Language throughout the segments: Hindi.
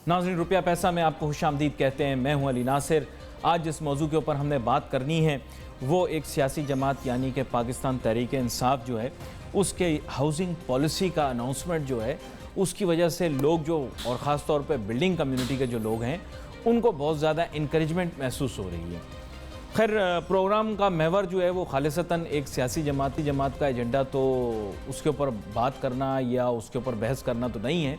नाज़रीन, रुपया पैसा में आपको खुशामदीद कहते हैं। मैं हूं अली नासिर। आज जिस मौजू के ऊपर हमने बात करनी है वो एक सियासी जमात यानी कि पाकिस्तान तहरीक इंसाफ जो है उसके हाउसिंग पॉलिसी का अनाउंसमेंट जो है उसकी वजह से लोग जो और ख़ास तौर पे बिल्डिंग कम्युनिटी के जो लोग हैं उनको बहुत ज़्यादा इंकरेजमेंट महसूस हो रही है। खैर, प्रोग्राम का महवर जो है वो खालिसतन एक सियासी जमात का एजेंडा तो उसके ऊपर बात करना या उसके ऊपर बहस करना तो नहीं है,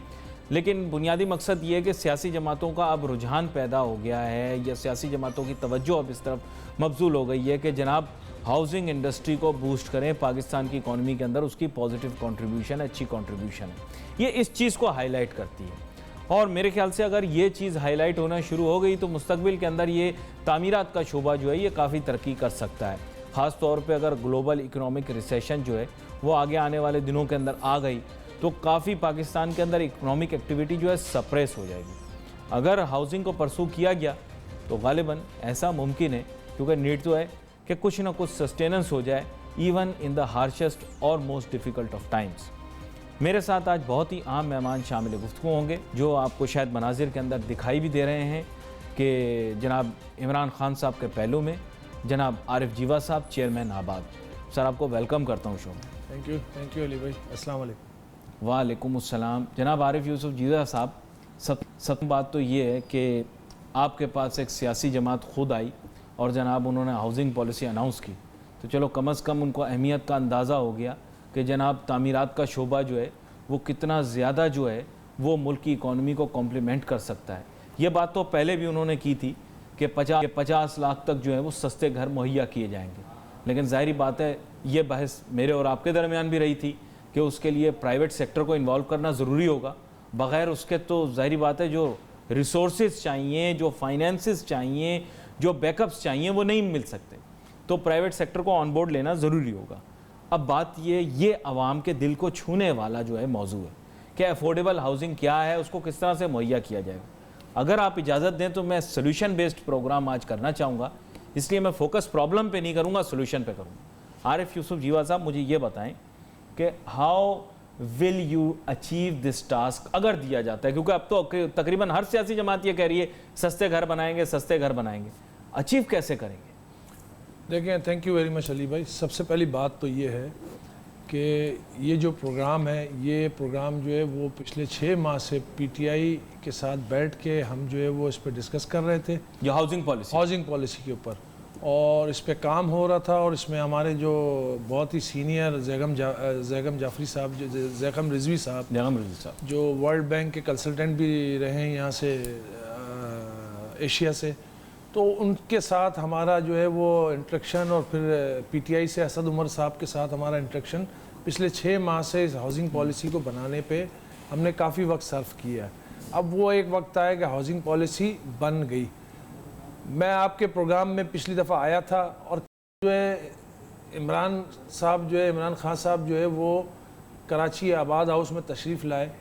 लेकिन बुनियादी मकसद ये है कि सियासी जमातों का अब रुझान पैदा हो गया है या सियासी जमातों की तवज्जो अब इस तरफ मबजूल हो गई है कि जनाब हाउसिंग इंडस्ट्री को बूस्ट करें, पाकिस्तान की इकॉनमी के अंदर उसकी पॉजिटिव कंट्रीब्यूशन है, अच्छी कंट्रीब्यूशन है। ये इस चीज़ को हाईलाइट करती है और मेरे ख्याल से अगर ये चीज़ हाईलाइट होना शुरू हो गई तो मुस्तकबिल के अंदर ये तामीरात का शोबा जो है ये काफ़ी तरक्की कर सकता है। ख़ास तौर पे अगर ग्लोबल इकोनॉमिक रिसेशन जो है वो आगे आने वाले दिनों के अंदर आ गई तो काफ़ी पाकिस्तान के अंदर इकोनॉमिक एक्टिविटी जो है सप्रेस हो जाएगी। अगर हाउसिंग को परसू किया गया तो गालिबन ऐसा मुमकिन है, क्योंकि नीड तो है कि कुछ ना कुछ सस्टेनेंस हो जाए इवन इन द हार्शेस्ट और मोस्ट डिफ़िकल्ट ऑफ टाइम्स। मेरे साथ आज बहुत ही आम मेहमान शामिल गुफ्तगू होंगे जो आपको शायद मनाजिर के अंदर दिखाई भी दे रहे हैं कि जनाब इमरान खान साहब के पहलू में जनाब आरिफ जीवा साहब, चेयरमैन आबाद। सर, आपको वेलकम करता हूँ शो में। थैंक यू अली भाई। अस्सलाम वालेकुम। वालेकुम अस्सलाम। जनाब आरिफ यूसुफ जीवा साहब, सब बात तो ये है कि आपके पास एक सियासी जमात खुद आई और जनाब उन्होंने हाउसिंग पॉलिसी अनाउंस की, तो चलो कम अज़ कम उनको अहमियत का अंदाज़ा हो गया कि जनाब तामीरात का शोबा जो है वो कितना ज़्यादा जो है वो मुल्क की इकॉनमी को कॉम्प्लीमेंट कर सकता है। ये बात तो पहले भी उन्होंने की थी कि 50 लाख तक जो है वो सस्ते घर मुहैया किए जाएंगे, लेकिन ज़ाहिरी बात है ये बहस मेरे और आपके दरमियान भी रही थी कि उसके लिए प्राइवेट सेक्टर को इन्वॉल्व करना ज़रूरी होगा। बग़ैर उसके तो ज़ाहिरी बात है जो रिसोर्सेज चाहिए, जो फाइनेंसेस चाहिए, जो बैकअप्स चाहिए वो नहीं मिल सकते, तो प्राइवेट सेक्टर को ऑन बोर्ड लेना ज़रूरी होगा। अब बात ये आवाम के दिल को छूने वाला जो है मौजू है कि अफोर्डेबल हाउसिंग क्या है, उसको किस तरह से मुहैया किया जाएगा। अगर आप इजाज़त दें तो मैं सोल्यूशन बेस्ड प्रोग्राम आज करना चाहूँगा, इसलिए मैं फोकस प्रॉब्लम पे नहीं करूँगा, सोल्यूशन पे करूँगा। आरिफ यूसुफ जीवा साहब, मुझे ये बताएं कि how will you achieve this task अगर दिया जाता है, क्योंकि अब तो तकरीबन हर सियासी जमात ये कह रही है सस्ते घर बनाएंगे, सस्ते घर बनाएंगे, अचीव कैसे करेंगे? देखिए, thank you very much Ali भाई। सबसे पहली बात तो ये है कि ये जो प्रोग्राम है, ये प्रोग्राम जो है वो पिछले 6 माह से पीटीआई के साथ बैठ के हम जो है वो इस पर डिस्कस कर रहे थे, ये हाउसिंग पॉलिसी के ऊपर, और इस पे काम हो रहा था। और इसमें हमारे जो बहुत ही सीनियर जैगम जाफरी साहब, जैगम रिजवी साहब जो वर्ल्ड बैंक के कंसल्टेंट भी रहे हैं यहाँ से एशिया से, तो उनके साथ हमारा जो है वो इंट्रैक्शन, और फिर पीटीआई से असद उमर साहब के साथ हमारा इंट्रैक्शन पिछले 6 माह से इस हाउसिंग पॉलिसी को बनाने पे हमने काफ़ी वक्त सर्व किया है। अब वो एक वक्त आया कि हाउसिंग पॉलिसी बन गई। मैं आपके प्रोग्राम में पिछली दफ़ा आया था और जो है इमरान खान साहब जो है वो कराची आबाद हाउस में तशरीफ़ लाए,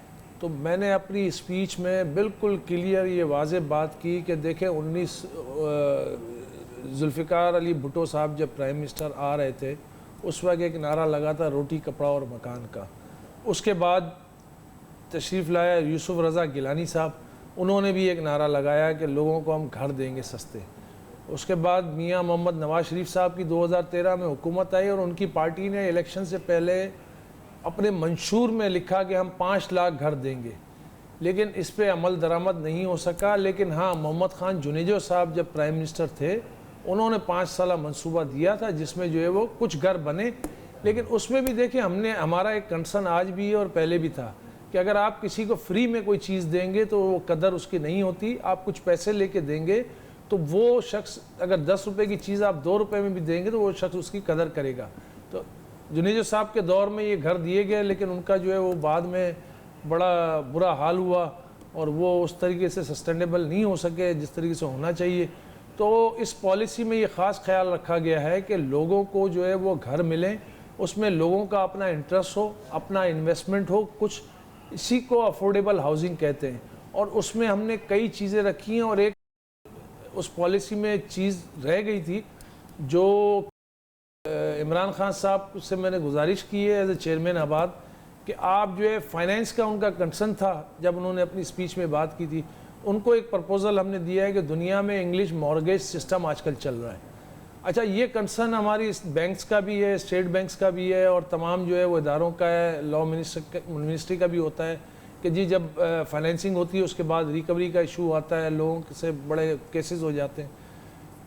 तो मैंने अपनी स्पीच में बिल्कुल क्लियर ये वाज़े बात की कि देखें, 19 जुल्फ़िकार अली भुट्टो साहब जब प्राइम मिनिस्टर आ रहे थे उस वक्त एक नारा लगा था रोटी कपड़ा और मकान का। उसके बाद तशरीफ़ लाया यूसुफ रज़ा गिलानी साहब, उन्होंने भी एक नारा लगाया कि लोगों को हम घर देंगे सस्ते। उसके बाद मियाँ मोहम्मद नवाज शरीफ साहब की 2013 में हुकूमत आई और उनकी पार्टी ने इलेक्शन से पहले अपने मंशूर में लिखा कि हम 5 लाख घर देंगे, लेकिन इस पर अमल दरामद नहीं हो सका। लेकिन हाँ, मोहम्मद खान जुनेजो साहब जब प्राइम मिनिस्टर थे उन्होंने 5 साला मंसूबा दिया था जिसमें जो है वो कुछ घर बने। लेकिन उसमें भी देखिए, हमारा एक कंसर्न आज भी है और पहले भी था कि अगर आप किसी को फ्री में कोई चीज़ देंगे तो वो कदर उसकी नहीं होती। आप कुछ पैसे लेके देंगे तो वो शख्स, अगर 10 रुपये की चीज़ आप 2 रुपये में भी देंगे तो वो शख्स उसकी कदर करेगा। तो जुनेजो साहब के दौर में ये घर दिए गए, लेकिन उनका जो है वो बाद में बड़ा बुरा हाल हुआ और वो उस तरीके से सस्टेनेबल नहीं हो सके जिस तरीके से होना चाहिए। तो इस पॉलिसी में ये ख़ास ख्याल रखा गया है कि लोगों को जो है वो घर मिलें, उसमें लोगों का अपना इंटरेस्ट हो, अपना इन्वेस्टमेंट हो कुछ, इसी को अफोर्डेबल हाउसिंग कहते हैं। और उसमें हमने कई चीज़ें रखी हैं और एक उस पॉलिसी में एक चीज़ रह गई थी जो इमरान खान साहब से मैंने गुजारिश की है एज ए चेयरमैन आबाद कि आप जो है फाइनेंस का उनका कंसर्न था जब उन्होंने अपनी स्पीच में बात की थी, उनको एक प्रपोजल हमने दिया है कि दुनिया में इंग्लिश मॉर्गेज सिस्टम आजकल चल रहा है। अच्छा, ये कंसर्न हमारी बैंक्स का भी है, स्टेट बैंक्स का भी है और तमाम जो है वो इदारों का है, लॉ मिनिस्ट्री का भी होता है कि जी जब फाइनेंसिंग होती है उसके बाद रिकवरी का इशू आता है, लोगों से बड़े केसेस हो जाते हैं।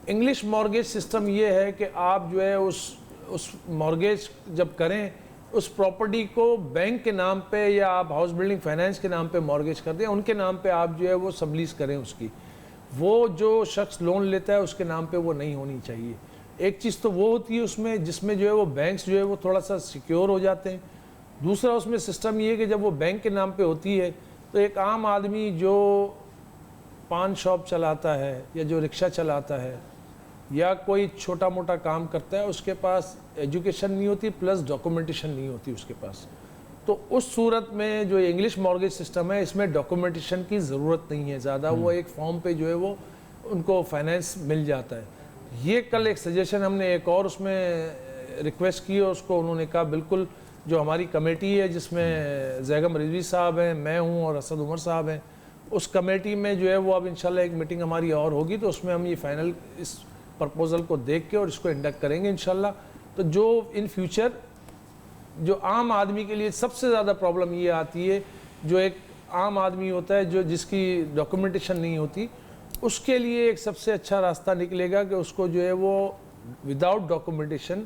इंग्लिश मॉर्गेज सिस्टम ये है कि आप जो है उस मॉर्गेज जब करें, उस प्रॉपर्टी को बैंक के नाम पे या आप हाउस बिल्डिंग फाइनेंस के नाम पे मॉर्गेज कर दें, उनके नाम पे आप जो है वो सबलीज करें उसकी। वो जो शख्स लोन लेता है उसके नाम पे वो नहीं होनी चाहिए। एक चीज़ तो वो होती है उसमें जिसमें जो है वो बैंक्स जो है वो थोड़ा सा सिक्योर हो जाते हैं। दूसरा उसमें सिस्टम ये है कि जब वो बैंक के नाम पे होती है तो एक आम आदमी जो पान शॉप चलाता है या जो रिक्शा चलाता है या कोई छोटा मोटा काम करता है, उसके पास एजुकेशन नहीं होती प्लस डॉक्यूमेंटेशन नहीं होती उसके पास। तो उस सूरत में जो इंग्लिश मॉर्गेज सिस्टम है इसमें डॉक्यूमेंटेशन की ज़रूरत नहीं है ज़्यादा, वो एक फॉर्म पे जो है वो उनको फाइनेंस मिल जाता है। ये कल एक सजेशन हमने एक और उसमें रिक्वेस्ट की और उसको उन्होंने कहा बिल्कुल, जो हमारी कमेटी है जिसमें जैगम रिजवी साहब हैं, मैं हूँ और असद उमर साहब हैं, उस कमेटी में जो है वो अब इंशाल्लाह एक मीटिंग हमारी और होगी तो उसमें हम ये फाइनल इस प्रपोजल को देख के और इसको इंडक्ट करेंगे इंशाल्लाह। तो जो इन फ्यूचर जो आम आदमी के लिए सबसे ज़्यादा प्रॉब्लम ये आती है, जो एक आम आदमी होता है जो जिसकी डॉक्यूमेंटेशन नहीं होती, उसके लिए एक सबसे अच्छा रास्ता निकलेगा कि उसको जो है वो विदाउट डॉक्यूमेंटेशन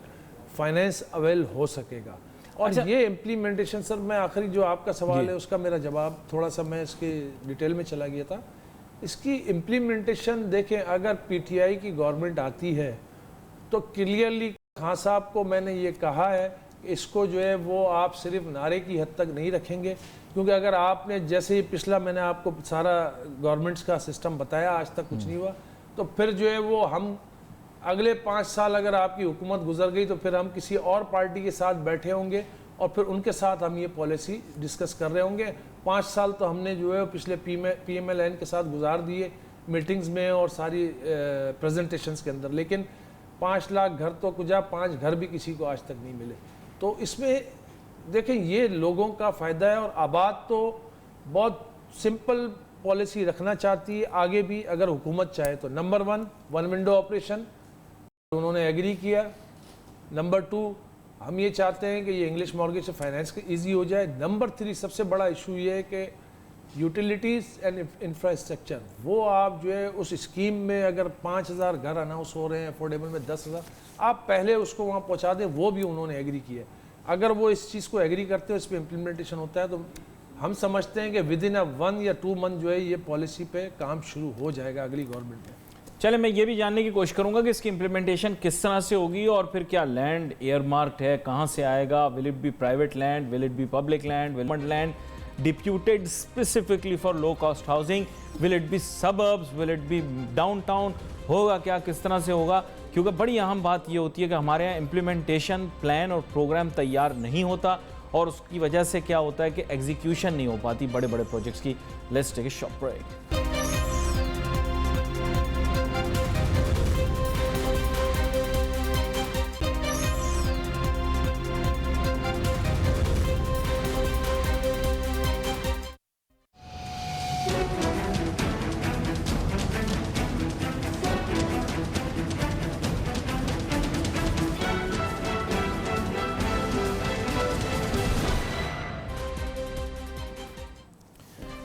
फाइनेंस अवेल हो सकेगा। और अच्छा, ये इम्प्लीमेंटेशन सर, मैं आखिरी जो आपका सवाल है उसका मेरा जवाब थोड़ा सा मैं इसके डिटेल में चला गया था। इसकी इम्प्लीमेंटेशन देखें, अगर पीटीआई की गवर्नमेंट आती है तो क्लियरली खान साहब को मैंने ये कहा है कि इसको जो है वो आप सिर्फ नारे की हद तक नहीं रखेंगे, क्योंकि अगर आपने जैसे ही पिछला मैंने आपको सारा गवर्नमेंट्स का सिस्टम बताया, आज तक कुछ नहीं हुआ, तो फिर जो है वो हम अगले 5 साल अगर आपकी हुकूमत गुजर गई तो फिर हम किसी और पार्टी के साथ बैठे होंगे और फिर उनके साथ हम ये पॉलिसी डिस्कस कर रहे होंगे। 5 साल तो हमने जो है पिछले PMLN के साथ गुजार दिए मीटिंग्स में और सारी प्रेजेंटेशंस के अंदर, लेकिन 5 लाख घर तो कुजा 5 घर भी किसी को आज तक नहीं मिले। तो इसमें देखें ये लोगों का फ़ायदा है और आबाद तो बहुत सिंपल पॉलिसी रखना चाहती है आगे भी, अगर हुकूमत चाहे तो। नंबर 1 विंडो ऑपरेशन उन्होंने एग्री किया। नंबर 2 हम ये चाहते हैं कि ये इंग्लिश मॉर्गेज से फाइनेंस ईजी हो जाए। नंबर 3 सबसे बड़ा इशू ये है कि यूटिलिटीज़ एंड इंफ्रास्ट्रक्चर, वो आप जो है उस स्कीम में अगर 5000 घर अनाउंस हो रहे हैं अफोर्डेबल में 10,000, आप पहले उसको वहाँ पहुँचा दें, वो भी उन्होंने एग्री किया। अगर वो इस चीज़ को एग्री करते हो, इस पर इम्प्लीमेंटेशन होता है, तो हम समझते हैं कि विद इन 1 या 2 मंथ जो है ये पॉलिसी पे काम शुरू हो जाएगा अगली गवर्नमेंट में। चले, मैं ये भी जानने की कोशिश करूंगा कि इसकी इम्प्लीमेंटेशन किस तरह से होगी और फिर क्या लैंड एयरमार्क्ड है, कहाँ से आएगा, will it be private land, will it be public land, will land deputed specifically for low cost housing, will it be suburbs, will it be downtown, होगा क्या, किस तरह से होगा? क्योंकि बड़ी अहम बात ये होती है कि हमारे यहाँ इम्प्लीमेंटेशन प्लान और प्रोग्राम तैयार नहीं होता और उसकी वजह से क्या होता है कि एग्जीक्यूशन नहीं हो पाती बड़े बड़े प्रोजेक्ट्स की। Let's take a short break.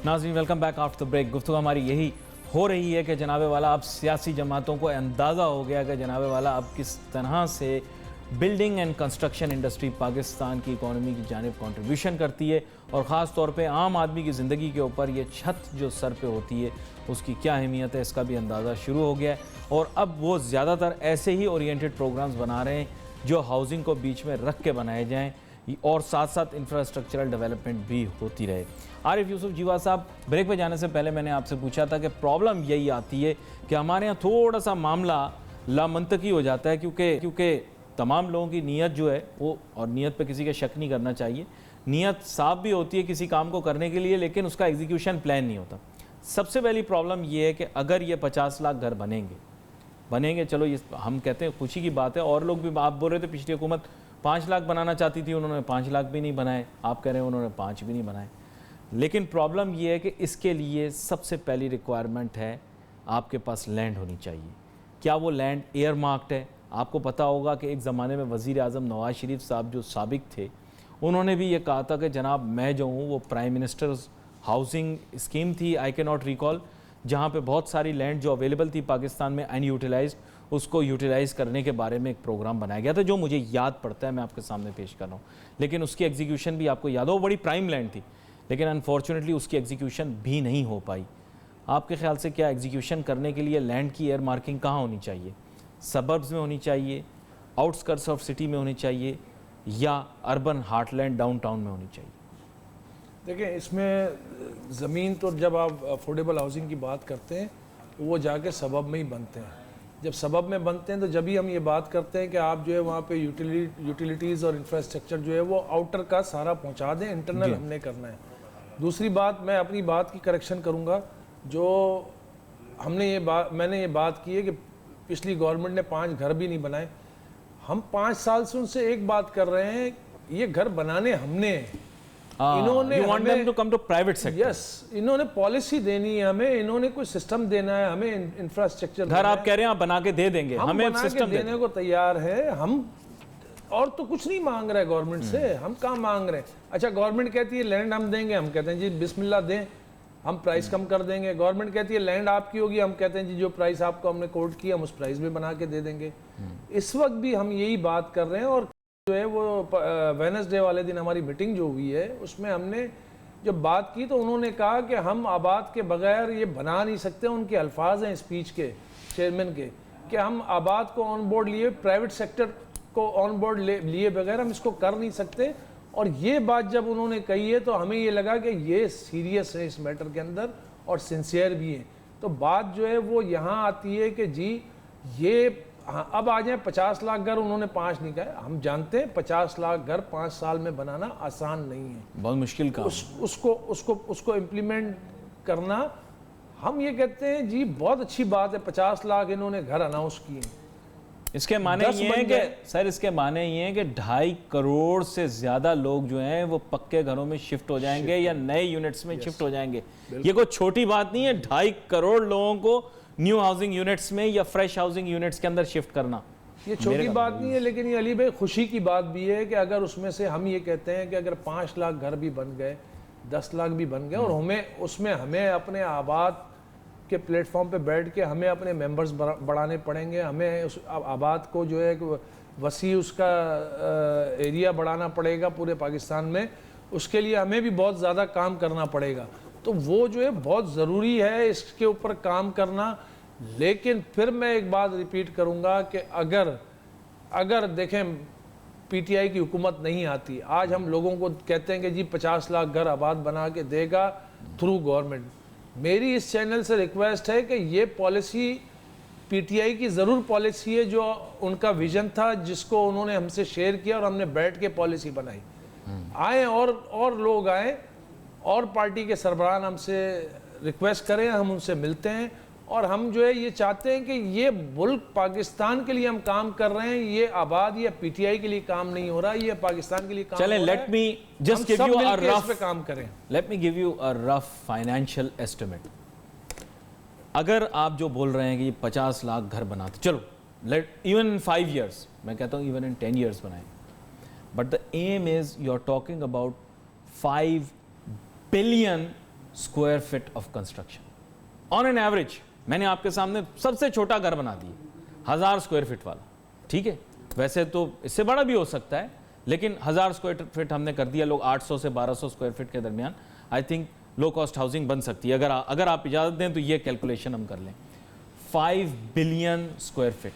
नाज़रीन, welcome back after the break. गुफ्तगू हमारी यही हो रही है कि जनाबे वाला अब सियासी जमातों को अंदाज़ा हो गया कि जनाबे वाला अब किस तरह से building and construction industry Pakistan की इकॉनमी की जानिब कंट्रीब्यूशन करती है और ख़ास तौर पे आम आदमी की ज़िंदगी के ऊपर ये छत जो सर पे होती है उसकी क्या अहमियत है, इसका भी अंदाज़ा शुरू हो गया है। और अब वो ज़्यादातर ऐसे ही ओरिएंटेड प्रोग्राम्स बना रहे हैं जो हाउसिंग को बीच में रख के बनाए जाएँ और साथ साथ इंफ्रास्ट्रक्चरल डेवलपमेंट भी होती रहे। आरिफ यूसुफ जीवा साहब, ब्रेक पे जाने से पहले मैंने आपसे पूछा था कि प्रॉब्लम यही आती है कि हमारे यहाँ थोड़ा सा मामला लामंतकी हो जाता है क्योंकि तमाम लोगों की नीयत जो है वो, और नीयत पे किसी का शक नहीं करना चाहिए, नीयत साफ भी होती है किसी काम को करने के लिए, लेकिन उसका एग्जीक्यूशन प्लान नहीं होता। सबसे पहली प्रॉब्लम ये है कि अगर ये 50 लाख घर बनेंगे, चलो ये हम कहते हैं खुशी की बात है, और लोग भी, आप बोल रहे थे पिछली हुकूमत 5 लाख बनाना चाहती थी, उन्होंने 5 लाख भी नहीं बनाए, आप कह रहे हैं उन्होंने 5 भी नहीं बनाए। लेकिन प्रॉब्लम ये है कि इसके लिए सबसे पहली रिक्वायरमेंट है आपके पास लैंड होनी चाहिए। क्या वो लैंड एयर मार्क्ड है? आपको पता होगा कि एक ज़माने में वज़ीर आज़म नवाज़ शरीफ साहब जो साबिक थे, उन्होंने भी ये कहा था कि जनाब मैं जो हूँ वो प्राइम मिनिस्टर्स हाउसिंग स्कीम थी, आई कैन नॉट रिकॉल, जहाँ पे बहुत सारी लैंड जो अवेलेबल थी पाकिस्तान में अनयूटिलाइज्ड, उसको यूटिलाइज़ करने के बारे में एक प्रोग्राम बनाया गया था जो मुझे याद पड़ता है, मैं आपके सामने पेश कर रहा हूँ। लेकिन उसकी एग्जीक्यूशन भी आपको याद हो, बड़ी प्राइम लैंड थी, लेकिन अनफॉर्चुनेटली उसकी एग्जीक्यूशन भी नहीं हो पाई। आपके ख्याल से क्या एग्जीक्यूशन करने के लिए लैंड की एयर मार्किंग कहाँ होनी चाहिए? सबर्ब्स में होनी चाहिए, आउटस्कर्ट्स ऑफ सिटी में होनी चाहिए, या अर्बन हार्टलैंड डाउनटाउन में होनी चाहिए? देखिए, इसमें ज़मीन तो जब आप अफोर्डेबल हाउसिंग की बात करते हैं तो वो जाके सबब में ही बनते हैं। जब सबब में बनते हैं तो जब भी हम ये बात करते हैं कि आप जो है वहाँ पे यूटिलिटीज़ और इंफ्रास्ट्रक्चर जो है वो आउटर का सारा पहुँचा दें, इंटरनल हमने करना है। दूसरी बात, मैं अपनी बात की करेक्शन करूँगा, जो मैंने ये बात की है कि पिछली गवर्नमेंट ने 5 घर भी नहीं बनाए। हम 5 साल से उनसे एक बात कर रहे हैं, ये घर बनाने हमने हैं। इन्होंने you want them to come to private sector? Yes, इन्होंने पॉलिसी देनी है हमें, इन्होंने कोई सिस्टम देना है हमें, इंफ्रास्ट्रक्चर घर आप कह रहे हैं आप बना के दे देंगे, हम हमें बना सिस्टम के देने को तैयार है हम, और तो कुछ नहीं मांग रहे गवर्नमेंट से। हम कहाँ मांग रहे हैं? अच्छा, गवर्नमेंट कहती है लैंड हम देंगे, हम कहते हैं जी बिस्मिल्लाह दें, हम प्राइस कम कर देंगे। गवर्नमेंट कहती है लैंड आपकी होगी, हम कहते हैं जी जो प्राइस आपको हमने कोट किया हम उस प्राइस में बना के दे देंगे। इस वक्त भी हम यही बात कर रहे हैं। और जो है वो वेडनेसडे वाले दिन हमारी मीटिंग जो हुई है उसमें हमने जब बात की तो उन्होंने कहा कि हम आबाद के बगैर ये बना नहीं सकते। उनके अल्फाज हैं स्पीच के चेयरमैन के कि हम आबाद को ऑन बोर्ड लिए, प्राइवेट सेक्टर को ऑन बोर्ड लिए बगैर हम इसको कर नहीं सकते। और ये बात जब उन्होंने कही है तो हमें ये लगा कि ये सीरियस है इस मैटर के अंदर और सिंसियर भी है। तो बात जो है वो यहाँ आती है कि जी ये हाँ, अब आ जाए 50 लाख घर, उन्होंने 5 नहीं कहा। हम जानते हैं 50 लाख घर 5 साल में बनाना आसान नहीं है, बहुत मुश्किल काम। उसको इम्प्लीमेंट करना, हम ये कहते हैं जी बहुत अच्छी बात है 50 लाख इन्होंने घर अनाउंस किए। इसके माने ये हैं कि सर, इसके माने ये हैं कि 2.5 करोड़ से ज़्यादा लोग जो हैं वो पक्के घरों में शिफ्ट हो जाएंगे या नए यूनिट्स में शिफ्ट हो जाएंगे। ये कोई छोटी बात नहीं है, 2.5 करोड़ लोगों को न्यू हाउसिंग यूनिट्स में या फ्रेश हाउसिंग यूनिट्स के अंदर शिफ्ट करना, ये छोटी बात नहीं है। लेकिन ये अली भाई खुशी की बात भी है कि अगर उसमें से हम ये कहते हैं कि अगर 5 लाख घर भी बन गए, 10 लाख भी बन गए, और हमें उसमें हमें अपने आबाद के प्लेटफॉर्म पे बैठ के हमें अपने मेंबर्स बढ़ाने पड़ेंगे, हमें उस आबाद को जो है वसी उसका एरिया बढ़ाना पड़ेगा पूरे पाकिस्तान में। उसके लिए हमें भी बहुत ज़्यादा काम करना पड़ेगा। तो वो जो है बहुत ज़रूरी है इसके ऊपर काम करना। लेकिन फिर मैं एक बात रिपीट करूँगा कि अगर देखें पीटीआई की हुकूमत नहीं आती, आज हम लोगों को कहते हैं कि जी 50 लाख घर आबाद बना के देगा थ्रू गवर्नमेंट। मेरी इस चैनल से रिक्वेस्ट है कि ये पॉलिसी पीटीआई की ज़रूर पॉलिसी है, जो उनका विजन था जिसको उन्होंने हमसे शेयर किया और हमने बैठ के पॉलिसी बनाई। आए और लोग आए और पार्टी के सरबराह हमसे रिक्वेस्ट करें, हम उनसे मिलते हैं। और हम जो है ये चाहते हैं कि ये मुल्क पाकिस्तान के लिए हम काम कर रहे हैं, ये आबाद या पीटीआई के लिए काम नहीं हो रहा, ये पाकिस्तान के लिए काम चलें, हो रहा है। Let me just give you a rough पे काम करें। Let me give you a rough financial estimate. अगर आप जो बोल रहे हैं कि 50 लाख घर बनाते, चलो लेट इवन इन 5 years, मैं कहता हूँ इवन इन 10 years बनाए, but the aim is you are talking about 5 billion square feet of construction on an average। मैंने आपके सामने सबसे छोटा घर बना दिया 1000 स्क्वायर फीट वाला, ठीक है, वैसे तो इससे बड़ा भी हो सकता है, लेकिन 1000 स्क्वायर फीट हमने कर दिया। लोग 800 से 1200 स्क्वायर फीट के दरमियान I think low cost housing बन सकती है। अगर आप इजाज़त दें तो ये कैलकुलेशन हम कर लें। 5 बिलियन स्क्वायर फीट,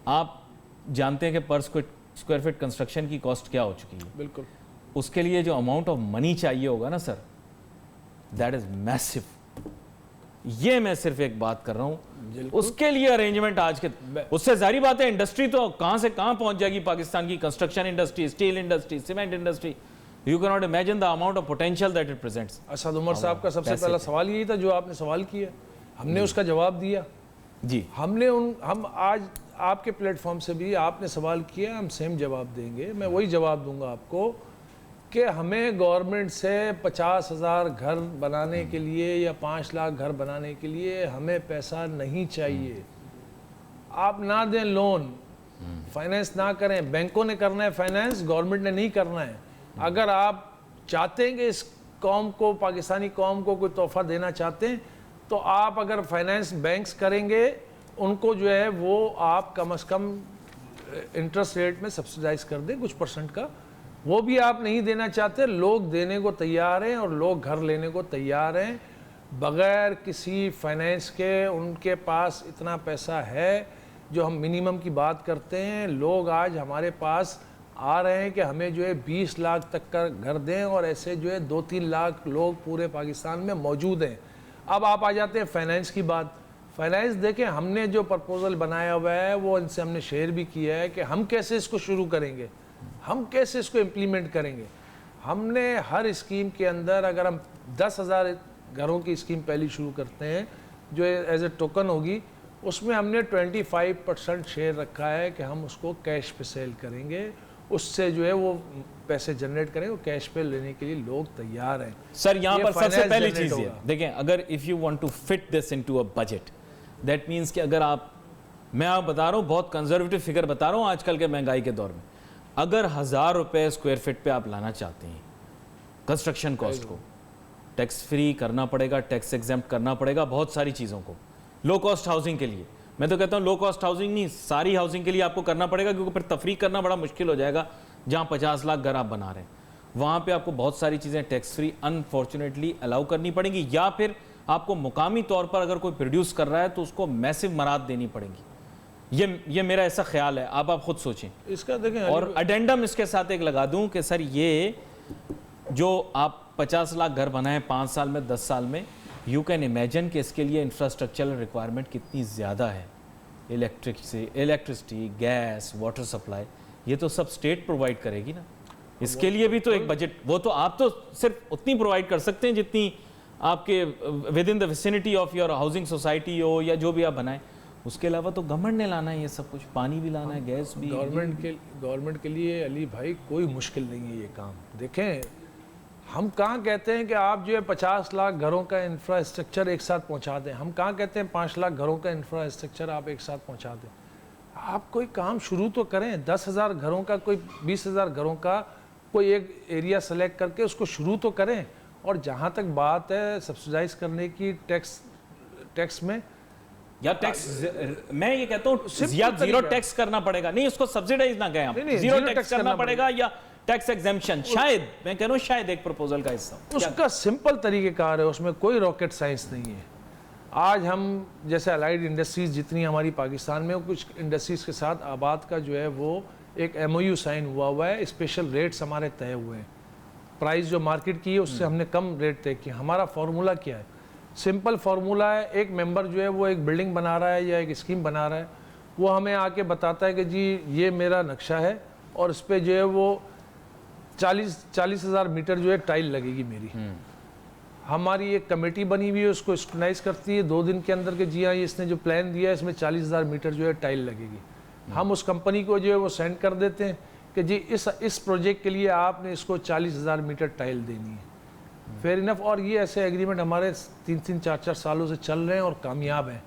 आप जानते हैं कि पर स्क्वायर फीट कंस्ट्रक्शन की कॉस्ट क्या हो चुकी है? बिल्कुल। उसके लिए जो अमाउंट ऑफ मनी चाहिए होगा ना सर, दैट इज मैसिव। ये मैं सिर्फ एक बात कर रहा हूं, उसके लिए अरेंजमेंट आज के, उससे जारी बात है इंडस्ट्री तो कहां से कहां पहुंच जाएगी पाकिस्तान की, construction industry, steel industry, cement industry. You can not imagine the amount of potential that it presents. Asad Umar साहब का सबसे पहला सवाल यही था जो आपने सवाल किया, हमने उसका जवाब दिया जी। हम आज आपके प्लेटफॉर्म से भी आपने सवाल किया, हम सेम जवाब देंगे। मैं वही जवाब दूंगा आपको कि हमें गवर्नमेंट से 50,000 घर बनाने के लिए या 5 लाख घर बनाने के लिए हमें पैसा नहीं चाहिए। आप ना दें लोन, फाइनेंस ना करें, बैंकों ने करना है फाइनेंस, गवर्नमेंट ने नहीं करना है। अगर आप चाहते हैं कि इस कौम को, पाकिस्तानी कौम को कोई तोहफा देना चाहते हैं, तो आप अगर फाइनेंस बैंक्स करेंगे, उनको जो है वो आप कम से कम इंटरेस्ट रेट में सब्सिडाइज कर दें कुछ % का। वो भी आप नहीं देना चाहते, लोग देने को तैयार हैं और लोग घर लेने को तैयार हैं बगैर किसी फाइनेंस के। उनके पास इतना पैसा है जो हम मिनिमम की बात करते हैं। लोग आज हमारे पास आ रहे हैं कि हमें जो है 20 लाख तक का घर दें, और ऐसे जो है 2-3 लाख लोग पूरे पाकिस्तान में मौजूद हैं। अब आप आ जाते हैं फाइनेंस की बात। फाइनेंस देखें, हमने जो प्रपोज़ल बनाया हुआ है वो इनसे हमने शेयर भी किया है कि हम कैसे इसको शुरू करेंगे, हम कैसे इसको इम्प्लीमेंट करेंगे। हमने हर स्कीम के अंदर, अगर हम 10,000 घरों की स्कीम पहली शुरू करते हैं जो एज ए टोकन होगी, उसमें हमने 25% शेयर रखा है कि हम उसको कैश पे सेल करेंगे। उससे जो है वो पैसे जनरेट करें, वो कैश पे लेने के लिए लोग तैयार हैं। सर यहाँ पर सबसे finance पहली generate चीज़ ये होगा। देखें, अगर if you want to fit this into a budget, that means कि अगर आप, मैं आप बता रहा हूँ, बहुत कंजर्वेटिव फिगर बता रहा हूँ आजकल के महंगाई के दौर में, अगर 1000 रुपये स्क्वायर फीट पे आप लाना चाहते हैं, कंस्ट्रक्शन कॉस्ट को टैक्स फ्री करना पड़ेगा, टैक्स एग्जेम्प्ट करना पड़ेगा बहुत सारी चीज़ों को। लो कॉस्ट हाउसिंग के लिए, मैं तो कहता हूँ लो कॉस्ट हाउसिंग नहीं, सारी हाउसिंग के लिए आपको करना पड़ेगा, क्योंकि फिर तफरीक करना बड़ा मुश्किल हो जाएगा। जहाँ 50 लाख घर आप बना रहे हैं, वहाँ पे आपको बहुत सारी चीज़ें टैक्स फ्री अनफॉर्चुनेटली अलाउ करनी पड़ेंगी, या फिर आपको मुकामी तौर पर अगर कोई प्रोड्यूस कर रहा है तो उसको मैसिव मराद देनी पड़ेंगी। ये मेरा ऐसा ख्याल है, आप खुद सोचें। इसका देखें, और अडेंडम इसके साथ एक लगा दूं कि सर ये जो आप 50 लाख घर बनाएं 5 साल में, 10 साल में, यू कैन इमेजिन कि इसके लिए इंफ्रास्ट्रक्चरल रिक्वायरमेंट कितनी ज़्यादा है। इलेक्ट्रिसिटी, गैस, वाटर सप्लाई, ये तो सब स्टेट प्रोवाइड करेगी ना। इसके लिए भी तो एक बजट, वो तो आप तो सिर्फ उतनी प्रोवाइड कर सकते हैं जितनी आपके with in the vicinity of your housing society हो या जो भी आप बनाएं। उसके अलावा तो गवर्नमेंट ने लाना है ये सब कुछ, पानी भी लाना है, गैस भी। गवर्नमेंट के लिए अली भाई कोई मुश्किल नहीं है ये काम। देखें, हम कहाँ कहते हैं कि आप जो है 50 लाख घरों का इंफ्रास्ट्रक्चर एक साथ पहुँचा दें। हम कहाँ कहते हैं 5 लाख घरों का इंफ्रास्ट्रक्चर आप एक साथ पहुँचा दें। आप कोई काम शुरू तो करें। 10,000 घरों का, कोई 20,000 घरों का कोई एक एरिया सेलेक्ट करके उसको शुरू तो करें। और जहाँ तक बात है सब्सिडाइज करने की टैक्स में, या टैक्स, मैं ये कहता हूँ जीरो टैक्स करना पड़ेगा, नहीं उसको सब्सिडाइज ना कहें आप, जीरो टैक्स करना पड़ेगा या टैक्स एग्जेम्पशन, शायद मैं कह रहा हूँ शायद एक प्रपोजल का हिस्सा। उसका सिंपल तरीकेकार है, उसमें कोई रॉकेट साइंस नहीं है। आज हम जैसे अलाइड इंडस्ट्रीज जितनी हमारी पाकिस्तान में, कुछ इंडस्ट्रीज के साथ आबाद का जो है वो एक MOU साइन हुआ है, स्पेशल रेट्स हमारे तय हुए हैं। प्राइस जो मार्केट की है उससे हमने कम रेट तय किया। हमारा फार्मूला क्या है? सिंपल फार्मूला है, एक मेंबर जो है वो एक बिल्डिंग बना रहा है या एक स्कीम बना रहा है, वो हमें आके बताता है कि जी ये मेरा नक्शा है और इस पर जो है वो 40,000 मीटर जो है टाइल लगेगी मेरी। हमारी एक कमेटी बनी हुई है, उसको स्क्रूटनाइज करती है 2 दिन के अंदर के जी हाँ इसने जो प्लान दिया है इसमें 40,000 मीटर जो है टाइल लगेगी। हम उस कंपनी को जो है वो सेंड कर देते हैं कि जी इस प्रोजेक्ट के लिए आपने इसको 40,000 मीटर टाइल देनी है। Fair enough. और ये ऐसे एग्रीमेंट हमारे 3-3, 4-4 सालों से चल रहे हैं और कामयाब हैं।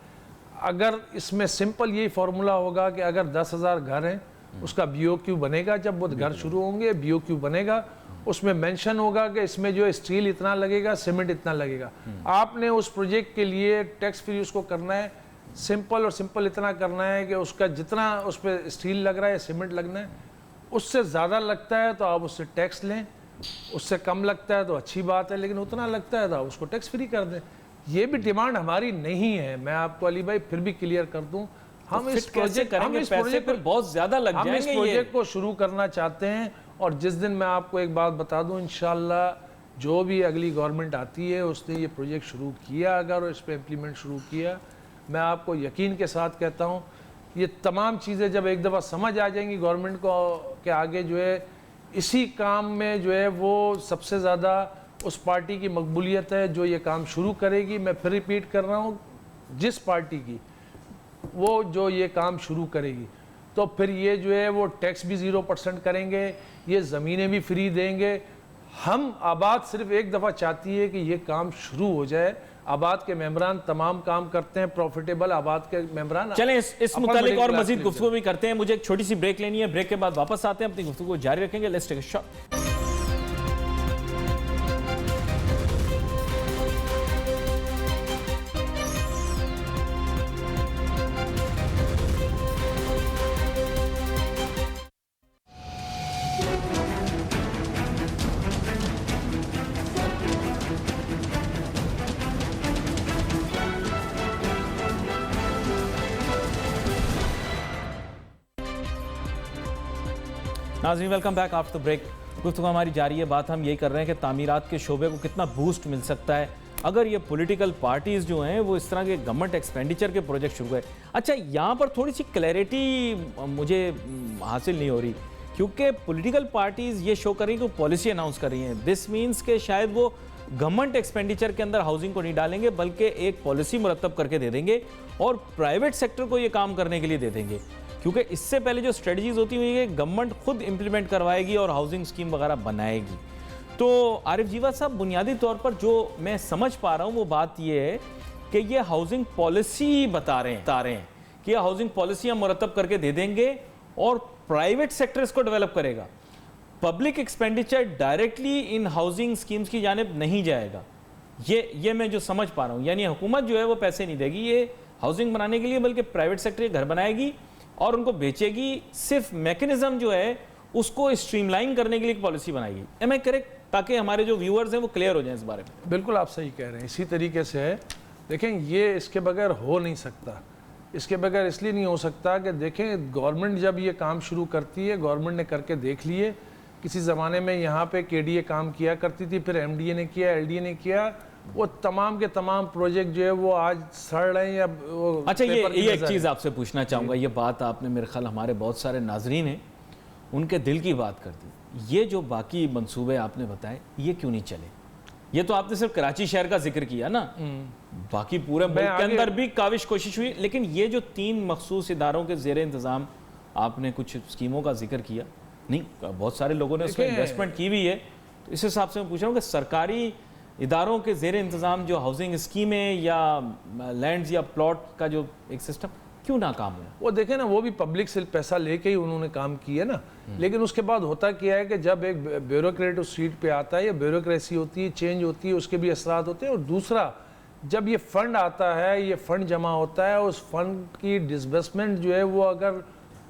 अगर इसमें सिंपल यही फार्मूला होगा कि अगर 10,000 घर हैं, उसका BOQ बनेगा, जब वो घर शुरू होंगे BOQ बनेगा, उसमें मेंशन होगा कि इसमें जो स्टील इतना लगेगा, सीमेंट इतना लगेगा। आपने उस प्रोजेक्ट के लिए टैक्स फ्री उसको करना है, सिंपल और सिंपल इतना करना है कि उसका जितना उस पर स्टील लग रहा है, सीमेंट लगना है, उससे ज़्यादा लगता है तो आप उससे टैक्स लें, उससे कम लगता है तो अच्छी बात है, लेकिन उतना लगता है तो आप उसको टैक्स फ्री कर दें। ये भी डिमांड हमारी नहीं है। मैं आपको अली भाई फिर भी क्लियर कर दूं, हम इस प्रोजेक्ट बहुत ज़्यादा लग जाएंगे। हम इस प्रोजेक्ट को शुरू करना चाहते हैं और जिस दिन, मैं आपको एक बात बता दूं, इंशाल्लाह जो भी अगली गवर्नमेंट आती है उसने ये प्रोजेक्ट शुरू किया, अगर इस पर इम्प्लीमेंट शुरू किया, मैं आपको यकीन के साथ कहता हूँ ये तमाम चीज़ें जब एक दफ़ा समझ आ जाएंगी गवर्नमेंट को के आगे जो है इसी काम में जो है वो सबसे ज़्यादा उस पार्टी की मकबूलियत है जो ये काम शुरू करेगी। मैं फिर रिपीट कर रहा हूँ, जिस पार्टी की वो जो ये काम शुरू करेगी, तो फिर ये जो है वो टैक्स भी 0% करेंगे, ये ज़मीनें भी फ्री देंगे, हम आबाद सिर्फ एक दफ़ा चाहती है कि ये काम शुरू हो जाए। आबाद के मेंबरान तमाम काम करते हैं, प्रॉफिटेबल आबाद के मेंबरान। चलें इस मुतालिक और मजीद गुफ्तगू भी करते हैं। मुझे एक छोटी सी ब्रेक लेनी है, ब्रेक के बाद वापस आते हैं, अपनी गुफ्तगू को जारी रखेंगे। Let's take a shot. नाज़रीन वेलकम बैक आफ्टर ब्रेक। गुफ्तगू हमारी जारी है। बात हम यही कर रहे हैं कि तामीरात के शोबे को कितना बूस्ट मिल सकता है अगर ये पॉलिटिकल पार्टीज़ जो हैं वो इस तरह के गवर्नमेंट एक्सपेंडिचर के प्रोजेक्ट शुरू करें। अच्छा, यहाँ पर थोड़ी सी क्लैरिटी मुझे हासिल नहीं हो रही, क्योंकि पॉलिटिकल पार्टीज़ ये शो कर रही हैं कि पॉलिसी अनाउंस कर रही हैं। दिस मीन्स के शायद वो गवर्नमेंट एक्सपेंडिचर के अंदर हाउसिंग को नहीं डालेंगे, बल्कि एक पॉलिसी मुरतब करके दे देंगे और प्राइवेट सेक्टर को ये काम करने के लिए दे देंगे। क्योंकि इससे पहले जो स्ट्रेटजीज होती हुई है गवर्नमेंट खुद इंप्लीमेंट करवाएगी और हाउसिंग स्कीम वगैरह बनाएगी। तो आरिफ जीवा साहब, बुनियादी तौर पर जो मैं समझ पा रहा हूँ वो बात ये है कि ये हाउसिंग पॉलिसी बता रहे हैं कि ये हाउसिंग पॉलिसी हम मुरतब करके दे देंगे और प्राइवेट सेक्टर इसको डेवलप करेगा। Public expenditure directly in housing schemes की जानिब नहीं जाएगा। ये मैं जो समझ पा रहा हूँ, यानी हुकूमत जो है वो पैसे नहीं देगी ये हाउसिंग बनाने के लिए, बल्कि प्राइवेट सेक्टर घर बनाएगी और उनको बेचेगी। सिर्फ मैकेनिज्म जो है उसको स्ट्रीमलाइन करने के लिए एक पॉलिसी बनाएगी। Am I correct? ताकि हमारे जो व्यूअर्स हैं वो क्लियर हो जाएं इस बारे में। बिल्कुल आप सही कह रहे हैं, इसी तरीके से है। देखें, ये इसके बगैर हो नहीं सकता। इसके बगैर इसलिए नहीं हो सकता कि देखें, गवर्नमेंट जब ये काम शुरू करती है, गवर्नमेंट ने करके देख लिए। किसी ज़माने में यहाँ पे KDA काम किया करती थी, फिर MDA ने किया, LDA ने किया। वो तमाम के तमाम प्रोजेक्ट जो है वो आज सड़ रहे हैं या वो। अच्छा, ये एक चीज़ आपसे पूछना चाहूँगा। ये बात आपने मेरे ख्याल हमारे बहुत सारे नाजरीन हैं उनके दिल की बात कर दी। ये जो बाकी मंसूबे आपने बताए ये क्यों नहीं चले? ये तो आपने सिर्फ कराची शहर का जिक्र किया ना, बाकी पूरे मुल्क के अंदर भी काविश कोशिश हुई, लेकिन ये जो 3 मखसूस इदारों के ज़ेर इंतज़ाम आपने कुछ स्कीमों का जिक्र किया नहीं, बहुत सारे लोगों ने उसमें इन्वेस्टमेंट की भी है। तो इस हिसाब से मैं पूछ रहा हूँ कि सरकारी इदारों के ज़ेर इंतज़ाम जो हाउसिंग स्कीमें या लैंड्स या प्लॉट का जो एक सिस्टम क्यों नाकाम हुआ? वो देखें ना, वो भी पब्लिक से पैसा लेके ही उन्होंने काम किया ना। लेकिन उसके बाद होता क्या है कि जब एक ब्यूरोक्रेट उस सीट पे आता है या ब्यूरोक्रेसी होती है, चेंज होती है, उसके भी असरात होते हैं। और दूसरा, जब ये फंड आता है, ये फंड जमा होता है, उस फंड की डिसबर्समेंट जो है वो अगर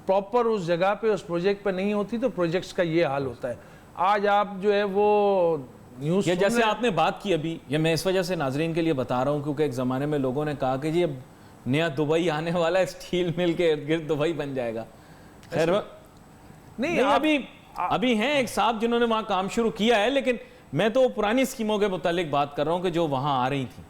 प्रॉपर उस जगह पे उस प्रोजेक्ट पे नहीं होती तो प्रोजेक्ट्स का ये हाल होता है। आज आप जो है वो न्यूज़, ये जैसे आपने बात की अभी, ये मैं इस वजह से नाजरीन के लिए बता रहा हूँ क्योंकि एक ज़माने में लोगों ने कहा कि जी अब नया दुबई आने वाला है, स्टील मिल के इर्द गिर्द दुबई बन जाएगा। खैर नहीं, अभी हैं एक साहब जिन्होंने वहाँ काम शुरू किया है, लेकिन मैं तो पुरानी स्कीमों के मुतालिक बात कर रहा हूँ कि जो वहाँ आ रही थी।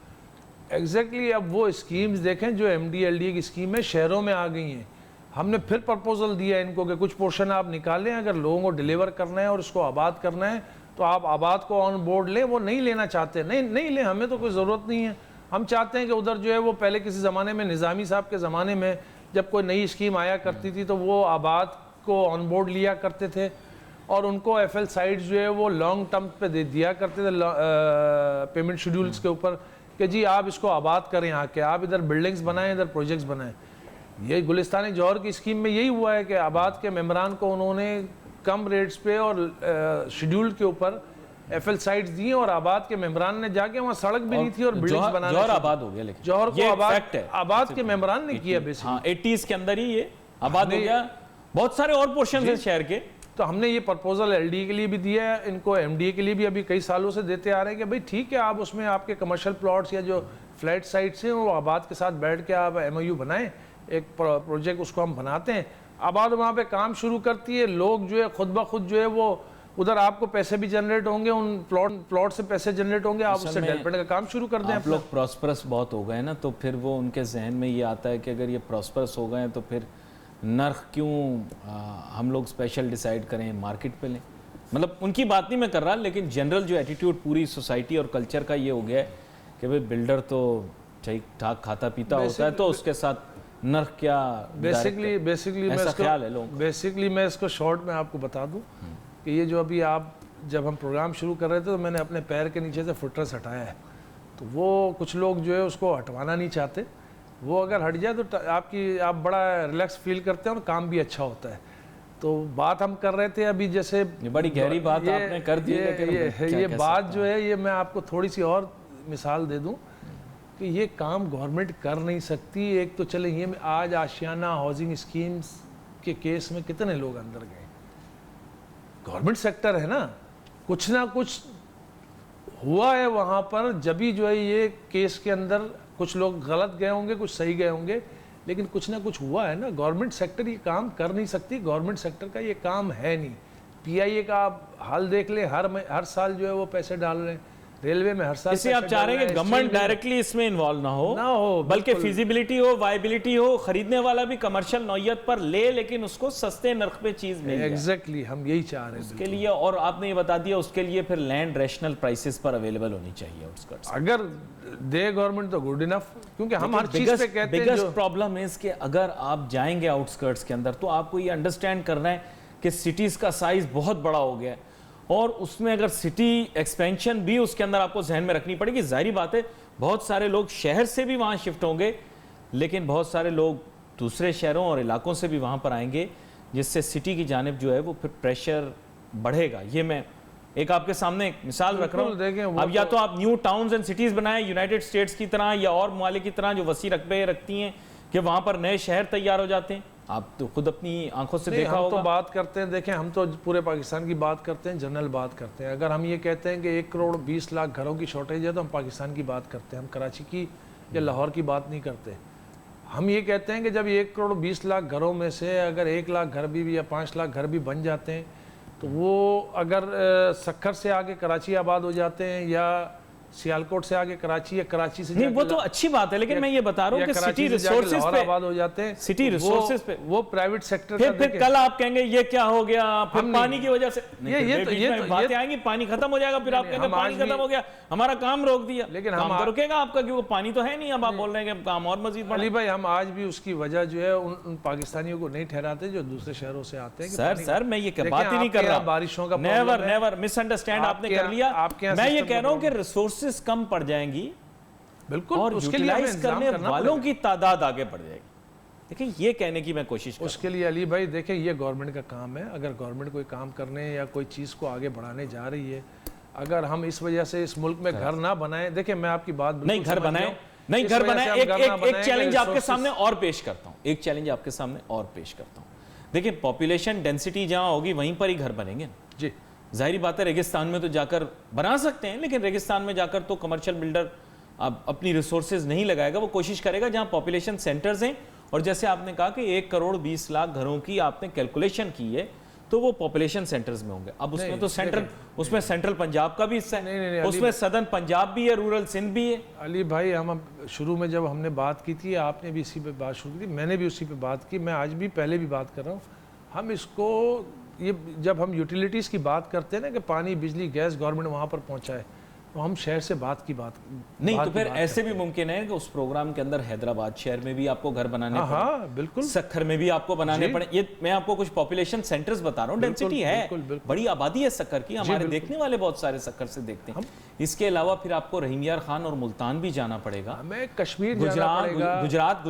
एग्जैक्टली अब वो स्कीम्स देखें जो MD-LDA की स्कीम है, शहरों में आ गई हैं। हमने फिर प्रपोजल दिया इनको कि कुछ पोर्शन आप निकालें, अगर लोगों को डिलीवर करना है और उसको आबाद करना है तो आप आबाद को ऑन बोर्ड लें। वो नहीं लेना चाहते, नहीं लें, हमें तो कोई ज़रूरत नहीं है। हम चाहते हैं कि उधर जो है वो पहले किसी ज़माने में निज़ामी साहब के ज़माने में जब कोई नई स्कीम आया करती थी तो वो आबाद को ऑन बोर्ड लिया करते थे और उनको FL साइट्स जो है वो लॉन्ग टर्म पे दे दिया करते थे पेमेंट शेड्यूल्स के ऊपर कि जी आप इसको आबाद करें, आके आप इधर बिल्डिंग्स बनाएं, इधर प्रोजेक्ट्स बनाएं। ये गुलिस्तान जौहर की स्कीम में यही हुआ है कि आबाद के मेम्बरान को उन्होंने कम रेट्स पे और शेड्यूल के ऊपर FL साइट्स दी और आबाद के मेम्बरान ने जाके वहाँ सड़क भी नहीं थी और बिल्डिंग्स बनाने। जौहर आबाद हो गया, लेकिन जौहर को आबाद के मेम्बरान ने किया बेसिकली। हाँ, 80s के अंदर ही ये आबाद हो गया। बहुत सारे और पोर्शन हैं शहर के। तो हमने ये प्रपोजल LDA के लिए भी दिया है, इनको MDA के लिए भी अभी कई सालों से देते आ रहे हैं कि भाई ठीक है, आप उसमें आपके कमर्शियल प्लॉट्स या जो फ्लैट साइट्स हैं वो आबाद के साथ बैठ के आप MOU बनाएं, एक प्रोजेक्ट उसको हम बनाते हैं। आबाद वहाँ पे काम शुरू करती है, लोग जो है खुद ब खुद जो है वो उधर आपको पैसे भी जनरेट होंगे, उन प्लॉट से पैसे जनरेट होंगे, आप उससे डेवलपमेंट का काम शुरू कर दें। आप लोग प्रॉस्परस बहुत हो गए ना, तो फिर वो उनके जहन में ये आता है कि अगर ये प्रॉस्परस हो गए तो फिर नर्ख क्यों हम लोग स्पेशल डिसाइड करें, मार्केट पे लें। मतलब उनकी बात नहीं मैं कर रहा, लेकिन जनरल जो एटीट्यूड पूरी सोसाइटी और कल्चर का ये हो गया है कि भाई बिल्डर तो ठीक ठाक खाता पीता होता है, तो उसके साथ नर्ख क्या। बेसिकली ऐसा ख्याल है लोगों। बेसिकली मैं इसको शॉर्ट में आपको बता दूं कि ये जो अभी आप जब हम प्रोग्राम शुरू कर रहे थे तो मैंने अपने पैर के नीचे से फुटरेस हटाया है, तो वो कुछ लोग जो है उसको हटवाना नहीं चाहते। वो अगर हट जाए तो आप बड़ा रिलैक्स फील करते हैं और काम भी अच्छा होता है। तो बात हम कर रहे थे अभी, जैसे ये बड़ी गहरी बात आपने कर दी, लेकिन ये बात जो है, ये मैं आपको थोड़ी सी और मिसाल दे दूं कि ये काम गवर्नमेंट कर नहीं सकती। एक तो चले ये आज आशियाना हाउसिंग स्कीम्स के केस में कितने लोग अंदर गए, गवर्नमेंट सेक्टर है ना कुछ हुआ है वहाँ पर। जब भी जो है ये केस के अंदर कुछ लोग गलत गए होंगे, कुछ सही गए होंगे, लेकिन कुछ ना कुछ हुआ है ना। गवर्नमेंट सेक्टर ये काम कर नहीं सकती, गवर्नमेंट सेक्टर का ये काम है नहीं। पीआईए का आप हाल देख ले, हर साल जो है वो पैसे डाल रहे हैं, रेलवे में हर साल। इसलिए आप चाह रहे हैं कि गवर्नमेंट डायरेक्टली इसमें इन्वॉल्व ना हो, बल्कि फिजिबिलिटी हो, वायबिलिटी हो, खरीदने वाला भी कमर्शियल नौयत पर ले, लेकिन उसको सस्ते नर्ख पे चीज मिले। एग्जैक्टली हम यही चाह रहे हैं उसके लिए। और आपने ये बता दिया उसके लिए फिर लैंड रैशनल प्राइसेस पर अवेलेबल होनी चाहिए आउटस्कर्ट्स। अगर दे गवर्नमेंट तो गुड इनफ, क्योंकि हम हर चीज पे कहते हैं। बिगेस्ट प्रॉब्लम है कि अगर आप जाएंगे आउटस्कर्ट्स के अंदर तो आपको ये अंडरस्टैंड करना है कि सिटीज का साइज बहुत बड़ा हो गया है, और उसमें अगर सिटी एक्सपेंशन भी उसके अंदर आपको जहन में रखनी पड़ेगी। जाहिर बात है बहुत सारे लोग शहर से भी वहाँ शिफ्ट होंगे, लेकिन बहुत सारे लोग दूसरे शहरों और इलाकों से भी वहाँ पर आएंगे, जिससे सिटी की जानिब जो है वो फिर प्रेशर बढ़ेगा। ये मैं एक आपके सामने एक मिसाल रख रहा हूँ। अब या तो आप न्यू टाउन्स एंड सिटीज़ बनाएं यूनाइटेड स्टेट्स की तरह या और ममालिक की तरह जो वसी रकबे रखती हैं कि वहाँ पर नए शहर तैयार हो जाते हैं। आप तो खुद अपनी आंखों से देखा होगा। हम तो बात करते हैं, देखें हम तो पूरे पाकिस्तान की बात करते हैं, जनरल बात करते हैं। अगर हम ये कहते हैं कि 1 करोड़ 20 लाख घरों की शॉर्टेज है तो हम पाकिस्तान की बात करते हैं, हम कराची की या लाहौर की बात नहीं करते। हम ये कहते हैं कि जब 1 करोड़ 20 लाख घरों में से अगर 1 लाख घर भी या 5 लाख घर भी बन जाते हैं, तो वो अगर सक्खर से आगे कराची आबाद हो जाते हैं या सियालकोट से आगे कराची या कराची से नहीं, वो तो अच्छी बात है, लेकिन मैं ये बता रहा हूँ कि सिटी रिसोर्सेज पे आबाद हो जाते हैं, सिटी रिसोर्सेज पे वो प्राइवेट सेक्टर फिर कल आप कहेंगे ये क्या हो गया, फिर पानी की वजह से ये बातें आएंगी, पानी खत्म हो जाएगा, फिर आप कहेंगे पानी खत्म हो गया, हमारा काम रोक दिया। लेकिन काम तो रुकेगा आपका, क्योंकि पानी तो है नहीं। अब आप बोल रहे हैं कि काम और मजीद। अली भाई, हम आज भी उसकी वजह जो है उन पाकिस्तानियों को नहीं ठहराते जो दूसरे शहरों से आते हैं। सर मैं ये बात ही नहीं कर रहा, बारिशों का नेवर मिसअंडरस्टैंड आपने कर लिया। मैं ये कह रहा हूँ कि रिसोर्सेज कम पड़ जाएंगी, बिल्कुल, और उसके लिए यूटिलाइज करने वालों की तादाद आगे बढ़ जाएगी। देखिए ये कहने की मैं कोशिश उसके लिए अली भाई देखिए, ये गवर्नमेंट का काम है। अगर गवर्नमेंट कोई काम करने या कोई चीज़ को आगे बढ़ाने जा रही है, अगर हम इस वजह से इस मुल्क में घर ना बनाएं, देखिए मैं आपकी बात नहीं घर बनाए नहीं घर बनाए। एक चैलेंज आपके सामने और पेश करता हूँ, एक चैलेंज आपके सामने और पेश करता हूँ। देखिए पॉपुलेशन डेंसिटी जहाँ होगी वहीं पर ही घर बनेंगे जी। जाहिर बात है रेगिस्तान में तो जाकर बना सकते हैं, लेकिन रेगिस्तान में जाकर तो कमर्शियल बिल्डर अब अपनी रिसोर्सेज नहीं लगाएगा। वो कोशिश करेगा जहां पॉपुलेशन सेंटर्स हैं, और जैसे आपने कहा कि 1 करोड़ 20 लाख घरों की आपने कैलकुलेशन की है, तो वो पॉपुलेशन सेंटर्स में होंगे। अब उसमें तो उसमें सेंट्रल पंजाब का भी हिस्सा है, उसमें सदर्न पंजाब भी है, रूरल सिंध भी है। अली भाई, हम शुरू में जब हमने बात की थी, आपने भी इसी पे बात शुरू की थी, मैंने भी उसी पे बात की, मैं आज भी पहले भी बात कर रहा हूँ। हम इसको ये जब हम यूटिलिटीज़ की बात करते हैं ना कि पानी बिजली गैस गवर्नमेंट वहाँ पर पहुँचाए, तो हम शहर से बात नहीं, तो फिर ऐसे भी मुमकिन है कि उस प्रोग्राम के अंदर हैदराबाद शहर में भी आपको घर बनाने पड़े। हाँ बिल्कुल, सक्खर में भी आपको बनाने पड़े। ये मैं आपको कुछ पॉपुलेशन सेंटर्स बता रहा हूँ, डेंसिटी है, बड़ी आबादी है सक्खर की, हमारे देखने वाले बहुत सारे सक्खर से देखते हैं। इसके अलावा फिर आपको रहीमयार खान और मुल्तान भी जाना पड़ेगा, हमें कश्मीर गुजरात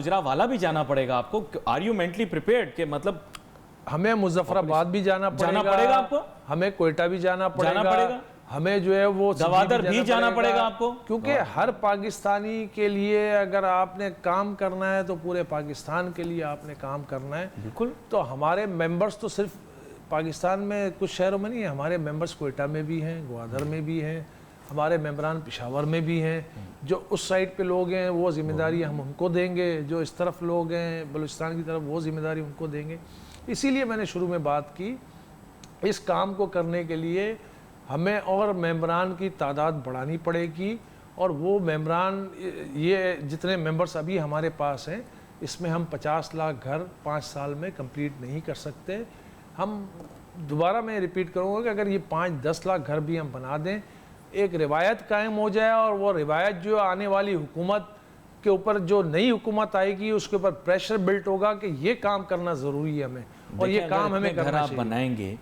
भी जाना पड़ेगा आपको। आर यू मेंटली प्रिपेयर्ड के मतलब हमें मुजफ्फराबाद भी जाना पड़ेगा आपको, हमें कोयटा भी जाना पड़ेगा, हमें जो है वो गवादर भी जाना पड़ेगा आपको, क्योंकि हर पाकिस्तानी के लिए अगर आपने काम करना है तो पूरे पाकिस्तान के लिए आपने काम करना है। बिल्कुल। तो हमारे मेंबर्स तो सिर्फ पाकिस्तान में कुछ शहरों में नहीं है, हमारे मेंबर्स कोयटा में भी हैं, ग्वादर में भी हैं, हमारे मेंबरान पेशावर में भी हैं। जो उस साइड पे लोग हैं वो जिम्मेदारी हम उनको देंगे, जो इस तरफ लोग हैं बलूचिस्तान की तरफ वो जिम्मेदारी उनको देंगे। इसीलिए मैंने शुरू में बात की, इस काम को करने के लिए हमें और मेंबरान की तादाद बढ़ानी पड़ेगी, और वो मेंबरान, ये जितने मेंबर्स अभी हमारे पास हैं, इसमें हम 50 लाख घर 5 साल में कंप्लीट नहीं कर सकते। हम दोबारा मैं रिपीट करूँगा कि अगर ये 5-10 लाख घर भी हम बना दें, एक रिवायत कायम हो जाए, और वो रिवायत जो आने वाली हुकूमत के ऊपर, जो नई हुकूमत आएगी उसके ऊपर प्रेशर बिल्ट होगा कि ये काम करना ज़रूरी है हमें, और ये काम हमें करना चाहिए। बनाएंगे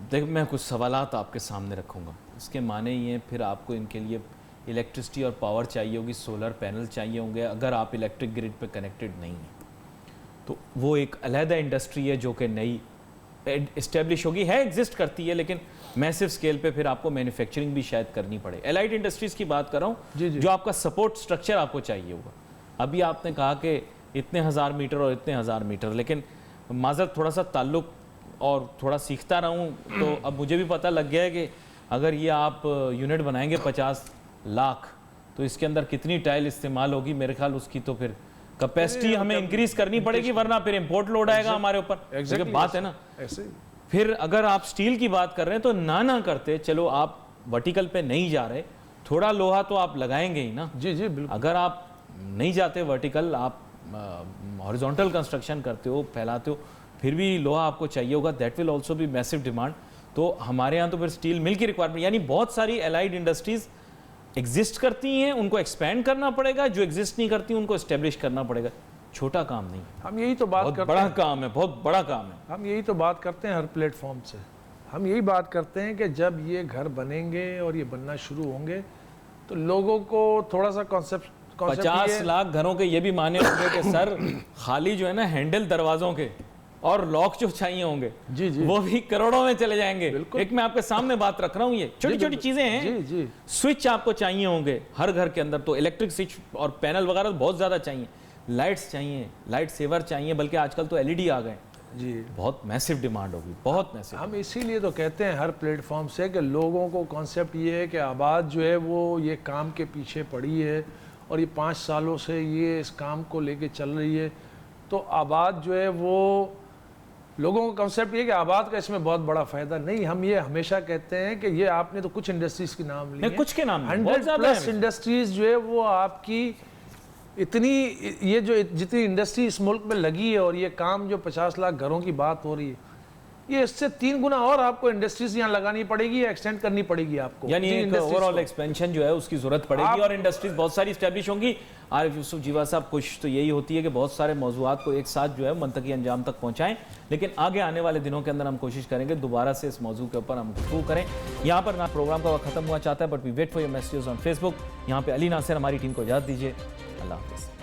देख, मैं कुछ सवालात आपके सामने रखूँगा। इसके माने ये हैं, फिर आपको इनके लिए इलेक्ट्रिसिटी और पावर चाहिए होगी, सोलर पैनल चाहिए होंगे अगर आप इलेक्ट्रिक ग्रिड पे कनेक्टेड नहीं हैं। तो वो एक अलहदा इंडस्ट्री है जो कि नई इस्टेब्लिश होगी, है एग्जिस्ट करती है, लेकिन मैसिव स्केल पे फिर आपको मैन्युफैक्चरिंग भी शायद करनी पड़े। एलाइड इंडस्ट्रीज़ की बात कर रहा हूँ, जो आपका सपोर्ट स्ट्रक्चर आपको चाहिए होगा। अभी आपने कहा कि इतने हज़ार मीटर और इतने हज़ार मीटर, लेकिन माजरत थोड़ा सा ताल्लुक़ और थोड़ा सीखता रहूँ तो अब मुझे भी पता लग गया है कि अगर ये आप यूनिट बनाएंगे 50 लाख तो इसके अंदर कितनी टाइल इस्तेमाल होगी। मेरे ख्याल उसकी तो फिर कैपेसिटी हमें इंक्रीज करनी पड़ेगी, वरना फिर इंपोर्ट लोड आएगा हमारे ऊपर। लेकिन बात है ना, ऐसे ही। फिर अगर आप स्टील की बात कर रहे हैं तो ना करते, चलो आप वर्टिकल पे नहीं जा रहे, थोड़ा लोहा तो आप लगाएंगे ही ना। जी जी बिल्कुल। अगर आप नहीं जाते वर्टिकल, आप हॉरिजॉन्टल कंस्ट्रक्शन करते हो, फैलाते हो, फिर भी लोहा आपको चाहिए होगा। That will also be massive demand. तो हमारे यहाँ तो फिर स्टील मिल की रिक्वायरमेंट, यानी बहुत सारी एलाइड इंडस्ट्रीज एग्जिस्ट करती हैं, उनको एक्सपेंड करना पड़ेगा, जो एग्जिस्ट नहीं करती उनको एस्टेब्लिश करना पड़ेगा। छोटा काम नहीं, हम यही तो बात बहुत करते बड़ा हैं। काम है, बहुत बड़ा काम है। हम यही तो बात करते हैं हर प्लेटफॉर्म से। हम यही बात करते हैं कि जब ये घर बनेंगे और ये बनना शुरू होंगे तो लोगों को थोड़ा सा कॉन्सेप्ट 50 लाख घरों के ये भी माने होंगे कि सर खाली जो है ना हैंडल दरवाजों के और लॉक जो चाहिए होंगे, जी जी, वो भी करोड़ों में चले जाएंगे। बिल्कुल। एक मैं आपके सामने बात रख रहा हूँ, ये छोटी छोटी चीजें हैं। जी जी, स्विच आपको चाहिए होंगे हर घर के अंदर, तो इलेक्ट्रिक स्विच और पैनल वगैरह बहुत ज्यादा चाहिए, लाइट्स चाहिए, लाइट सेवर चाहिए, बल्कि आजकल तो एलईडी आ गए। जी बहुत मैसिव डिमांड होगी, बहुत मैसिव। हम इसीलिए तो कहते हैं हर प्लेटफॉर्म से कि लोगों को कॉन्सेप्ट ये है कि आबाद जो है वो ये काम के पीछे पड़ी है और ये 5 सालों से ये इस काम को लेके चल रही है। तो आबाद जो है वो लोगों का कॉन्सेप्ट ये कि आबाद का इसमें बहुत बड़ा फायदा नहीं। हम ये हमेशा कहते हैं कि ये आपने तो कुछ इंडस्ट्रीज के नाम लिए, कुछ के नाम 100+ इंडस्ट्रीज जो है वो आपकी इतनी, ये जो जितनी इंडस्ट्री इस मुल्क में लगी है और ये काम जो 50 लाख घरों की बात हो रही है, ये इससे 3 गुना और आपको इंडस्ट्रीज यहाँ लगानी पड़ेगी या एक्सटेंड करनी पड़ेगी आपको। यानी एक ओवरऑल एक्सपेंशन जो है उसकी जरूरत पड़ेगी और इंडस्ट्रीज बहुत सारी स्टैब्लिश होंगी। आरिफ यूसुफ जीवा साहब, कोशिश तो यही होती है कि बहुत सारे मौजूआत को एक साथ जो है मंतकी अंजाम तक पहुंचाएं, लेकिन आगे आने वाले दिनों के अंदर हम कोशिश करेंगे दोबारा से इस मौजू के ऊपर हम गुफ्तगू करें। यहाँ पर ना प्रोग्राम का वक्त खत्म हुआ चाहता है, but we wait for your messages on Facebook. यहाँ पे अली नासिर हमारी टीम को इजाजत दीजिए। अल्लाह हाफिज़।